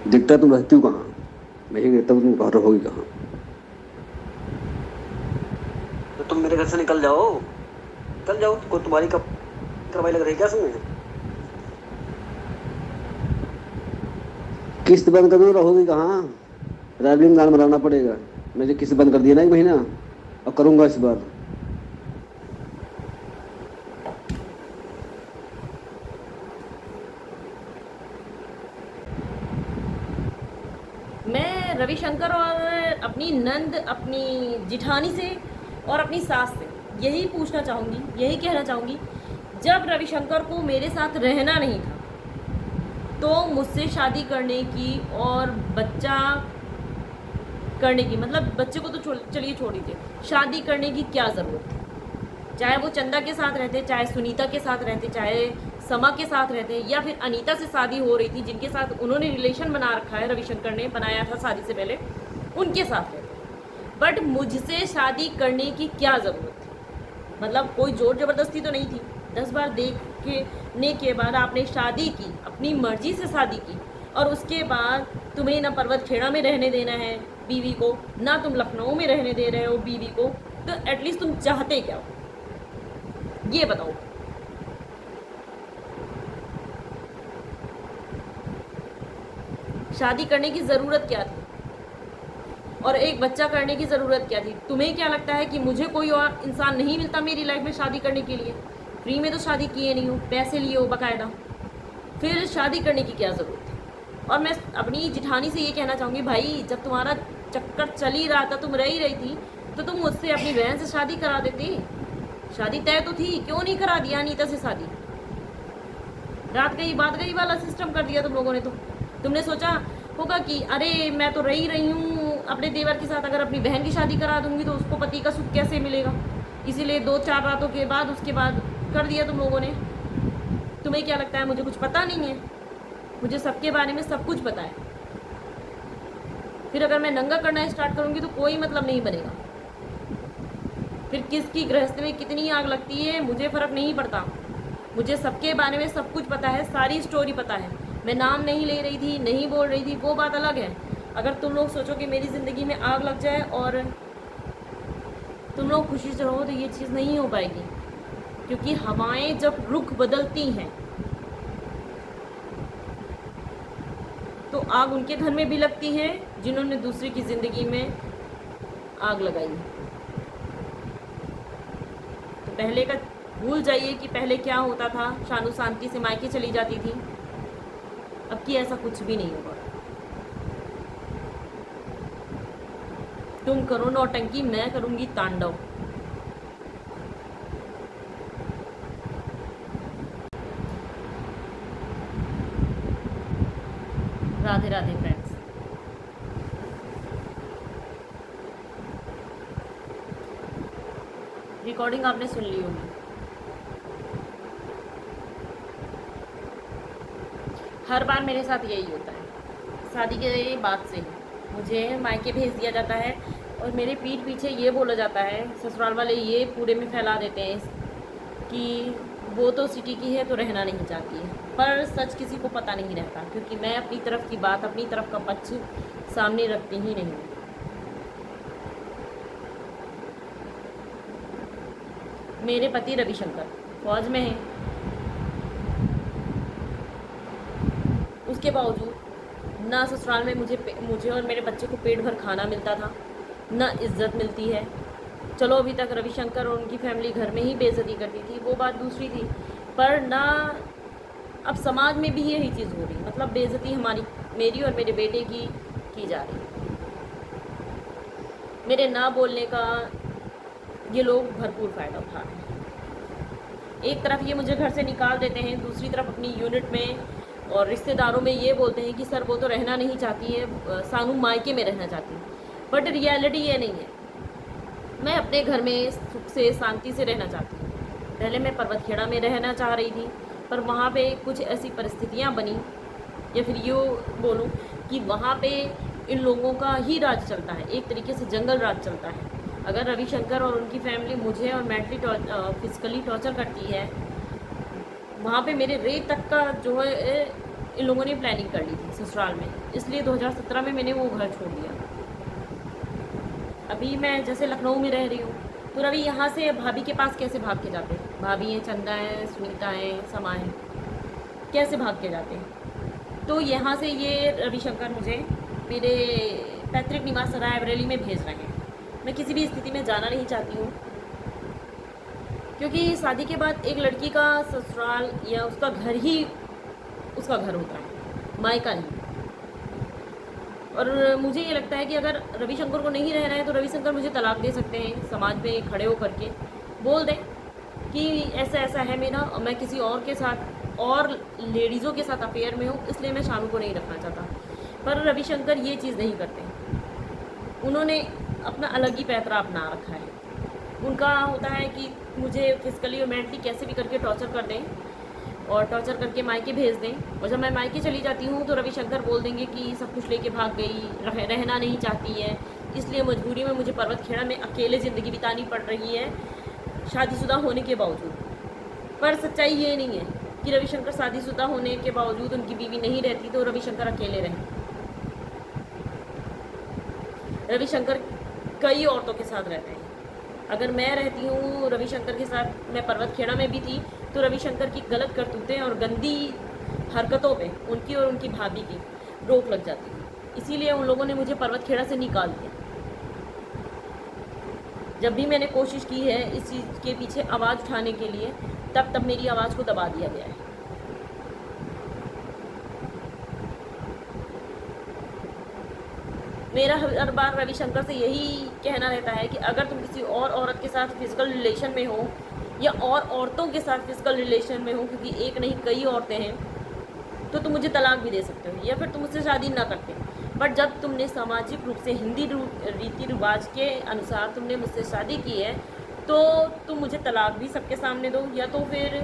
दिखता तुम रहती हो कहाँ? मैं ही देखता हूँ तुम घर रहोगी कहाँ? तो तुम मेरे घर से निकल जाओ, निकल जाओ। को तुम्हारी कब कार्रवाई लग रही है क्या सुनने? किस्त बंद कर दो, रहोगी कहाँ? राजनीति गान बनाना पड़ेगा। मैंने किस्त बंद कर दिया ना 1 महीना, और करूंगा इस बार। मैं रविशंकर और अपनी नंद, अपनी जिठानी से और अपनी सास से यही पूछना चाहूँगी, यही कहना चाहूँगी, जब रविशंकर को मेरे साथ रहना नहीं था तो मुझसे शादी करने की और बच्चा करने की, मतलब बच्चे को तो चलिए छोड़ दीजिए, शादी करने की क्या ज़रूरत थी? चाहे वो चंदा के साथ रहते, चाहे सुनीता के साथ रहते, चाहे समा के साथ रहते, या फिर अनीता से शादी हो रही थी जिनके साथ उन्होंने रिलेशन बना रखा है, रविशंकर ने बनाया था शादी से पहले, उनके साथ रहते। बट मुझसे शादी करने की क्या ज़रूरत थी? मतलब कोई जोर ज़बरदस्ती तो नहीं थी। 10 बार देखने के बाद आपने शादी की, अपनी मर्जी से शादी की, और उसके बाद तुम्हें ना पर्वत खेड़ा में रहने देना है बीवी को, ना तुम लखनऊ में रहने दे रहे हो बीवी को, तो एटलीस्ट तुम चाहते क्या हो ये बताओ। शादी करने की ज़रूरत क्या थी? और एक बच्चा करने की ज़रूरत क्या थी? तुम्हें क्या लगता है कि मुझे कोई और इंसान नहीं मिलता मेरी लाइफ में शादी करने के लिए? फ्री में तो शादी किए नहीं हो, पैसे लिए हो बाकायदा, फिर शादी करने की क्या ज़रूरत थी? और मैं अपनी जिठानी से ये कहना चाहूँगी, भाई जब तुम्हारा चक्कर चल ही रहा था, तुम रह ही रही थी, तो तुम मुझसे अपनी बहन से शादी करा देती। शादी तय तो थी, क्यों नहीं करा दिया अनीता से शादी? रात गई बात गई वाला सिस्टम कर दिया तुम लोगों ने। तो तुमने सोचा होगा कि अरे मैं तो रही हूँ अपने देवर के साथ, अगर अपनी बहन की शादी करा दूंगी तो उसको पति का सुख कैसे मिलेगा, इसीलिए 2-4 रातों के बाद उसके बाद कर दिया तुम लोगों ने। तुम्हें क्या लगता है मुझे कुछ पता नहीं है? मुझे सबके बारे में सब कुछ पता है। फिर अगर मैं नंगा करना स्टार्ट करूँगी तो कोई मतलब नहीं बनेगा। फिर किसकी गृहस्थी में कितनी आग लगती है मुझे फ़र्क नहीं पड़ता। मुझे सबके बारे में सब कुछ पता है, सारी स्टोरी पता है। मैं नाम नहीं ले रही थी, नहीं बोल रही थी, वो बात अलग है। अगर तुम लोग सोचो कि मेरी ज़िंदगी में आग लग जाए और तुम लोग खुशी से रहो, तो ये चीज़ नहीं हो पाएगी। क्योंकि हवाएं जब रुख बदलती हैं तो आग उनके घर में भी लगती है जिन्होंने दूसरे की ज़िंदगी में आग लगाई। तो पहले का भूल जाइए कि पहले क्या होता था। शानू शांति से मायके चली जाती थी, अब की ऐसा कुछ भी नहीं होगा। तुम करो नौटंकी, मैं करूँगी तांडव। राधे राधे फ्रेंड्स। रिकॉर्डिंग आपने सुन ली होगी। हर बार मेरे साथ यही होता है। शादी के बाद से मुझे मायके भेज दिया जाता है और मेरे पीठ पीछे ये बोला जाता है, ससुराल वाले ये पूरे में फैला देते हैं कि वो तो सिटी की है तो रहना नहीं चाहती है। पर सच किसी को पता नहीं रहता, क्योंकि मैं अपनी तरफ की बात, अपनी तरफ का पक्ष सामने रखती ही नहीं। मेरे पति रविशंकर फौज में हैं, उसके बावजूद ना ससुराल में मुझे और मेरे बच्चे को पेट भर खाना मिलता था, ना इज्जत मिलती है। चलो अभी तक रविशंकर और उनकी फैमिली घर में ही बेइज्जती करती थी, वो बात दूसरी थी, पर ना अब समाज में भी यही चीज़ हो रही, मतलब बेइज्जती मेरी और मेरे बेटे की जा रही। मेरे ना बोलने का ये लोग भरपूर फ़ायदा उठा रहे हैं। एक तरफ ये मुझे घर से निकाल देते हैं, दूसरी तरफ अपनी यूनिट में और रिश्तेदारों में ये बोलते हैं कि सर वो तो रहना नहीं चाहती है, सानू मायके में रहना चाहती है। बट रियलिटी ये नहीं है। मैं अपने घर में सुख से शांति से रहना चाहती हूँ। पहले मैं पर्वतखेड़ा में रहना चाह रही थी, पर वहाँ पे कुछ ऐसी परिस्थितियाँ बनी, या फिर यूँ बोलूँ कि वहाँ पे इन लोगों का ही राज चलता है, एक तरीके से जंगल राज चलता है। अगर रविशंकर और उनकी फैमिली मुझे और मेंटली फिजिकली टॉर्चर करती है, वहाँ पे मेरे रेत तक का जो है इन लोगों ने प्लानिंग कर ली थी ससुराल में, इसलिए 2017 में मैंने वो घर छोड़ दिया। अभी मैं जैसे लखनऊ में रह रही हूँ, तो रवि यहाँ से भाभी के पास कैसे भाग के जाते हैं? भाभी हैं, चंदा है, सुनीता है, समा है, कैसे भाग के जाते हैं? तो यहाँ से ये रविशंकर मुझे मेरे पैतृक निवास रायबरेली में भेज रहे हैं। मैं किसी भी स्थिति में जाना नहीं चाहती हूँ, क्योंकि शादी के बाद एक लड़की का ससुराल या उसका घर ही उसका घर होता है, मायका नहीं। और मुझे ये लगता है कि अगर रविशंकर को नहीं रहना है तो रविशंकर मुझे तलाक दे सकते हैं, समाज में खड़े होकर के बोल दें कि ऐसा ऐसा है मेरा और मैं किसी और के साथ और लेडीज़ों के साथ अफेयर में हूँ, इसलिए मैं शानू को नहीं रखना चाहता। पर रविशंकर ये चीज़ नहीं करते, उन्होंने अपना अलग ही पैतरा अपना रखा है। उनका होता है कि मुझे फिजिकली और मेंटली कैसे भी करके टॉर्चर कर दें और टॉर्चर करके मायके भेज दें, और जब मैं मायके चली जाती हूँ तो रविशंकर बोल देंगे कि सब कुछ लेके भाग गई, रहना नहीं चाहती है, इसलिए मजबूरी में मुझे पर्वतखेड़ा में अकेले ज़िंदगी बितानी पड़ रही है शादीशुदा होने के बावजूद। पर सच्चाई ये नहीं है कि रविशंकर शादीशुदा होने के बावजूद उनकी बीवी नहीं रहती तो रविशंकर अकेले रहें। रविशंकर कई औरतों के साथ रहते हैं। अगर मैं रहती हूँ रविशंकर के साथ, मैं पर्वतखेड़ा में भी थी, तो रविशंकर की गलत करतूतें और गंदी हरकतों पे उनकी और उनकी भाभी की रोक लग जाती है। इसीलिए उन लोगों ने मुझे पर्वतखेड़ा से निकाल दिया। जब भी मैंने कोशिश की है इस चीज़ के पीछे आवाज़ उठाने के लिए, तब मेरी आवाज़ को दबा दिया गया है। मेरा हर बार रविशंकर से यही कहना रहता है कि अगर तुम किसी और औरत के साथ फिजिकल रिलेशन में हो या और औरतों के साथ फिजिकल रिलेशन में हो, क्योंकि एक नहीं कई औरतें हैं, तो तुम मुझे तलाक भी दे सकते हो या फिर तुम मुझसे शादी ना करते। बट जब तुमने सामाजिक रूप से हिंदी रीति रिवाज के अनुसार तुमने मुझसे शादी की है, तो तुम मुझे तलाक भी सबके सामने दो, या तो फिर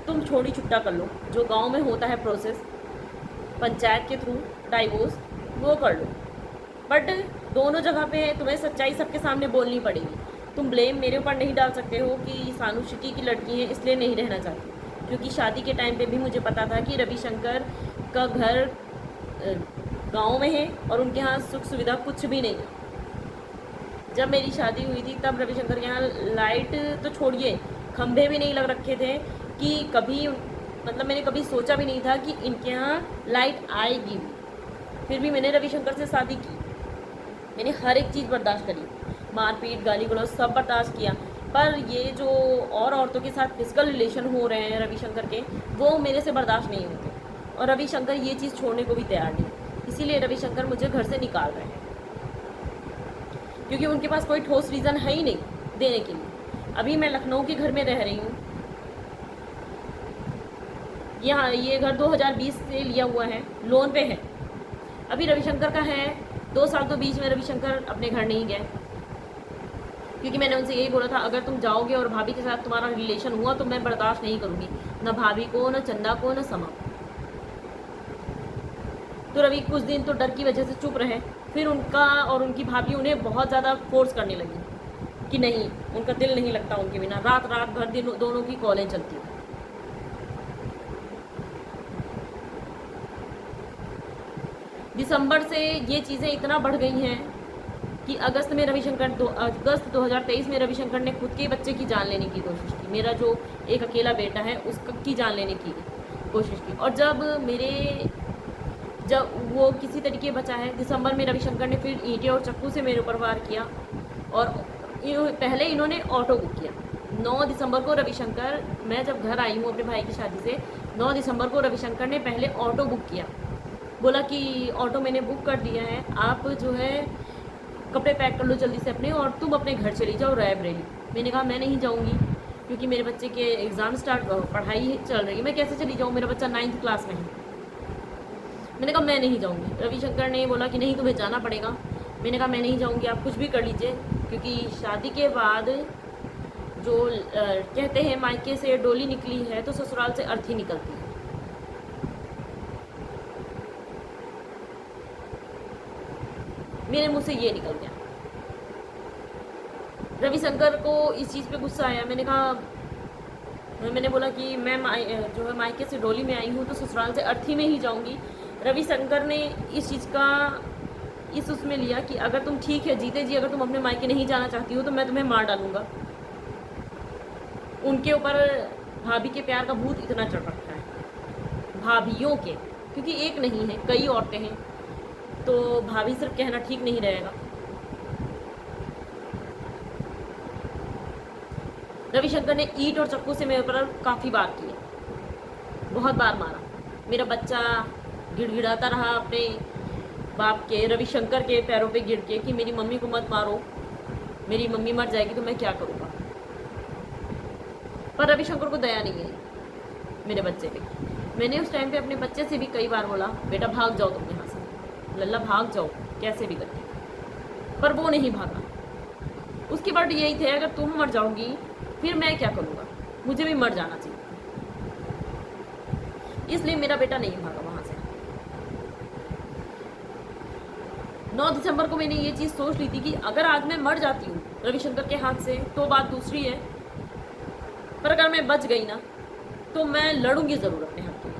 तुम छोड़ी छुट्टा कर लो, जो गांव में होता है प्रोसेस पंचायत के थ्रू डाइवोर्स, वो कर लो। बट दोनों जगह पे तुम्हें सच्चाई सबके सामने बोलनी पड़ेगी। तुम ब्लेम मेरे ऊपर नहीं डाल सकते हो कि सानू सिटी की लड़की है इसलिए नहीं रहना चाहती, क्योंकि शादी के टाइम पे भी मुझे पता था कि रविशंकर का घर गांव में है और उनके यहाँ सुख सुविधा कुछ भी नहीं है। जब मेरी शादी हुई थी तब रविशंकर के यहाँ लाइट तो छोड़िए, खंभे भी नहीं लग रखे थे कि कभी, मतलब मैंने कभी सोचा भी नहीं था कि इनके यहाँ लाइट आएगी। फिर भी मैंने रविशंकर से शादी की। मैंने हर एक चीज़ बर्दाश्त करी, मारपीट गाली गलौज सब बर्दाश्त किया, पर ये जो और औरतों के साथ फिजिकल रिलेशन हो रहे हैं रविशंकर के, वो मेरे से बर्दाश्त नहीं होते। और रविशंकर ये चीज़ छोड़ने को भी तैयार नहीं, इसीलिए रविशंकर मुझे घर से निकाल रहे हैं, क्योंकि उनके पास कोई ठोस रीज़न है ही नहीं देने के लिए। अभी मैं लखनऊ के घर में रह रही हूँ, यहाँ ये घर 2020 से लिया हुआ है, लोन पे है। अभी रविशंकर का है 2 साल, तो बीच में रविशंकर अपने घर नहीं गए, क्योंकि मैंने उनसे यही बोला था अगर तुम जाओगे और भाभी के साथ तुम्हारा रिलेशन हुआ तो मैं बर्दाश्त नहीं करूँगी, ना भाभी को, ना चंदा को, ना समा। तो रवि कुछ दिन तो डर की वजह से चुप रहे, फिर उनका और उनकी भाभी उन्हें बहुत ज़्यादा फोर्स करने लगी कि नहीं, उनका दिल नहीं लगता उनके बिना, रात रात भर दिन दोनों की कॉलें चलती हैं। दिसंबर से ये चीज़ें इतना बढ़ गई हैं कि अगस्त 2023 में रविशंकर ने खुद के बच्चे की जान लेने की कोशिश की। मेरा जो एक अकेला बेटा है उसकी जान लेने की कोशिश की, और जब वो किसी तरीके बचा है, दिसंबर में रविशंकर ने फिर ईंटें और चक्कू से मेरे ऊपर वार किया। और पहले इन्होंने ऑटो बुक किया 9 दिसंबर को। रविशंकर, मैं जब घर आई हूँ अपने भाई की शादी से, 9 दिसंबर को रविशंकर ने पहले ऑटो बुक किया, बोला कि ऑटो मैंने बुक कर दिया है, आप जो है कपड़े पैक कर लो जल्दी से अपने और तुम अपने घर चली जाओ रायबरेली। मैंने कहा मैं नहीं जाऊँगी, क्योंकि मेरे बच्चे के एग्ज़ाम स्टार्ट, पढ़ाई चल रही है, मैं कैसे चली जाऊँ, मेरा बच्चा 9th क्लास में है। मैंने कहा मैं नहीं जाऊँगी। रविशंकर ने बोला कि नहीं तुम्हें जाना पड़ेगा। मैंने कहा मैं नहीं जाऊँगी, आप कुछ भी कर लीजिए, क्योंकि शादी के बाद जो कहते हैं मायके से डोली निकली है तो ससुराल से अर्थी निकलती है। मेरे मुंह से ये निकल गया। रविशंकर को इस चीज़ पे गुस्सा आया। मैंने कहा मैंने बोला कि मैं जो है मायके से डोली में आई हूँ तो ससुराल से अर्थी में ही जाऊँगी। रविशंकर ने इस चीज़ का इस उसमें लिया कि अगर तुम ठीक है जीते जी अगर तुम अपने मायके नहीं जाना चाहती हो तो मैं तुम्हें मार डालूँगा। उनके ऊपर भाभी के प्यार का भूत इतना चढ़ रखा है, भाभियों के, क्योंकि एक नहीं है कई औरतें हैं, तो भाभी सिर्फ कहना ठीक नहीं रहेगा। रविशंकर ने ईंट और चक्कू से मेरे ऊपर काफ़ी बार किए, बहुत बार मारा। मेरा बच्चा गिड़गिड़ाता रहा अपने बाप के, रविशंकर के पैरों पे गिर के कि मेरी मम्मी को मत मारो, मेरी मम्मी मर जाएगी तो मैं क्या करूँगा। पर रविशंकर को दया नहीं आई मेरे बच्चे पे। मैंने उस टाइम पे अपने बच्चे से भी कई बार बोला, बेटा भाग जाओ तुम यहाँ से, लल्ला भाग जाओ कैसे भी करके, पर वो नहीं भागा। उसके बाद यही थे, अगर तुम मर जाओगी फिर मैं क्या करूँगा, मुझे भी मर जाना चाहिए। इसलिए मेरा बेटा नहीं भागा वहाँ से। 9 दिसंबर को मैंने ये चीज़ सोच ली थी कि अगर आज मैं मर जाती हूँ रविशंकर के हाथ से तो बात दूसरी है, पर अगर मैं बच गई ना तो मैं लड़ूंगी ज़रूर अपने हक के लिए।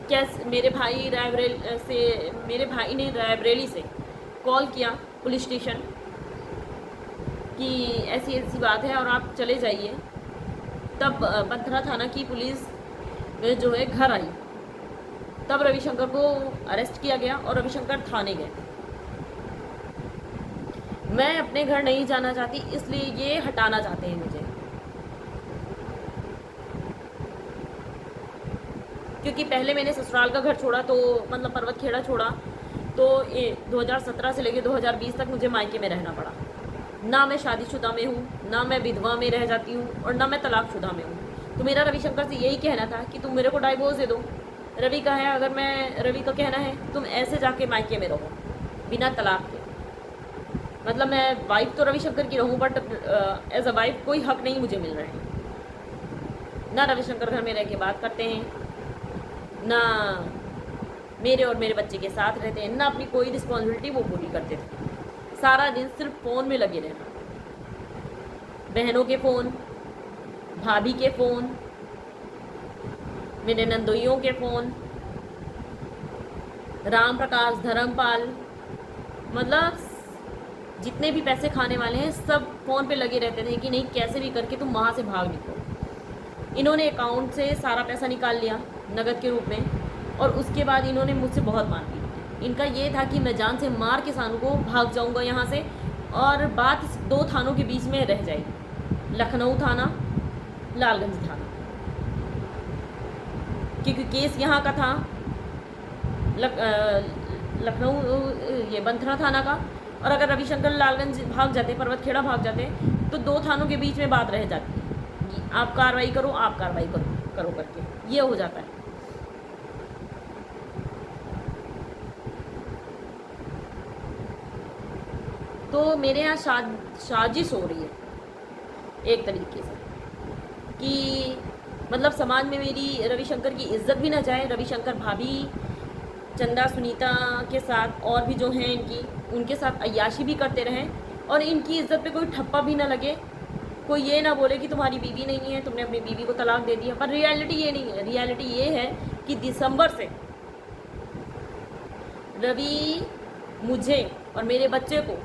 कैसे मेरे भाई ने रायबरेली से कॉल किया पुलिस स्टेशन कि ऐसी ऐसी बात है और आप चले जाइए। तब बंथरा थाना की पुलिस जो है घर आई, तब रविशंकर को अरेस्ट किया गया और रविशंकर थाने गए। मैं अपने घर नहीं जाना चाहती, इसलिए ये हटाना चाहते हैं मुझे, क्योंकि पहले मैंने ससुराल का घर छोड़ा तो मतलब पर्वत खेड़ा छोड़ा तो 2017 से लेकर 2020 तक मुझे मायके में रहना पड़ा। ना मैं शादीशुदा में हूँ, ना मैं विधवा में रह जाती हूँ और ना मैं तलाकशुदा में हूँ। तो मेरा रविशंकर से यही कहना था कि तुम मेरे को डाइवोर्स दे दो। रवि का है, अगर मैं रवि का कहना है तुम ऐसे जाके मायके में रहो बिना तलाक के, मतलब मैं वाइफ तो रविशंकर की रहूँ बट एज अ वाइफ कोई हक नहीं मुझे मिल रहा है। ना रविशंकर घर में रह के बात करते हैं, ना मेरे और मेरे बच्चे के साथ रहते हैं, ना अपनी कोई रिस्पॉन्सिबिलिटी वो पूरी करते थे। सारा दिन सिर्फ फ़ोन में लगे रहना, बहनों के फ़ोन, भाभी के फ़ोन, मेरे नंदोइयों के फ़ोन, राम प्रकाश, धर्मपाल, मतलब जितने भी पैसे खाने वाले हैं सब फ़ोन पे लगे रहते थे कि नहीं कैसे भी करके तुम वहाँ से भाग निकलो। इन्होंने अकाउंट से सारा पैसा निकाल लिया नगद के रूप में और उसके बाद इन्होंने मुझसे बहुत मार दी। इनका ये था कि मैं जान से मार के सानू को भाग जाऊंगा यहाँ से और बात 2 थानों के बीच में रह जाएगी, लखनऊ थाना, लालगंज थाना, क्योंकि केस यहाँ का था लखनऊ ये बंथरा थाना का, और अगर रविशंकर लालगंज भाग जाते, पर्वत खेड़ा भाग जाते तो 2 थानों के बीच में बात रह जाती कि आप कार्रवाई करो, आप कार्रवाई करो करके ये हो जाता है। तो मेरे यहाँ साजिश हो रही है एक तरीके से कि मतलब समाज में मेरी रविशंकर की इज्जत भी ना जाए, रविशंकर भाभी चंदा सुनीता के साथ और भी जो हैं इनकी, उनके साथ अय्याशी भी करते रहें और इनकी इज्जत पे कोई ठप्पा भी ना लगे, कोई ये ना बोले कि तुम्हारी बीवी नहीं है, तुमने अपनी बीवी को तलाक दे दिया। पर रियलिटी ये नहीं है, रियलिटी ये है कि दिसंबर से रवि मुझे और मेरे बच्चे को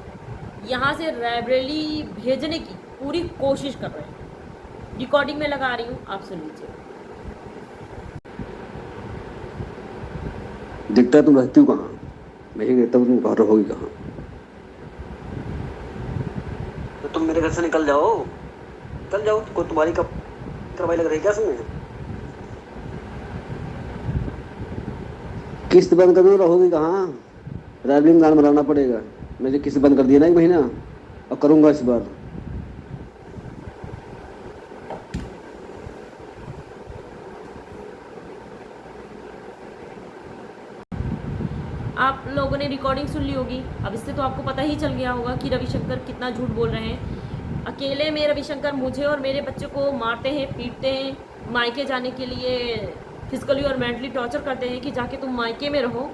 यहाँ से रायबरेली भेजने की पूरी कोशिश कर रहे हैं। रिकॉर्डिंग में लगा रही हूँ, आप सुन लीजिए। दिखता है तुम रहती हो कहाँ, मैं ही कहता हूँ तुम घर रहोगी कहाँ। तो तुम मेरे घर से निकल जाओ, चल जाओ, कोई तुम्हारी कब कार्रवाई लग रही है क्या सुनने? किस्त बंद कर दो, रहोगी कहाँ? रायबरेली में गान बनाना पड़ेगा। मैंने किस्त बंद कर दिया ना 1 महीना, और करूँगा इस बार। आप लोगों ने रिकॉर्डिंग सुन ली होगी, अब इससे तो आपको पता ही चल गया होगा कि रविशंकर कितना झूठ बोल रहे हैं। अकेले में रविशंकर मुझे और मेरे बच्चे को मारते हैं, पीटते हैं, मायके जाने के लिए फिजिकली और मेंटली टॉर्चर करते हैं कि जाके तुम मायके में रहो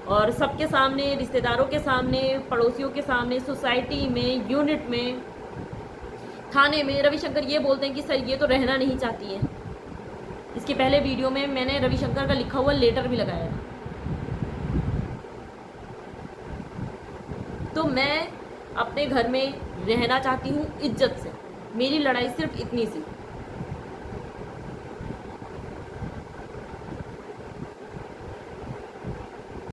और सबके सामने, रिश्तेदारों के सामने, पड़ोसियों के सामने, सोसाइटी में, यूनिट में, थाने में रविशंकर ये बोलते हैं कि सर ये तो रहना नहीं चाहती है। इसके पहले वीडियो में मैंने रविशंकर का लिखा हुआ लेटर भी लगाया था। तो मैं अपने घर में रहना चाहती हूँ इज्जत से। मेरी लड़ाई सिर्फ इतनी सी।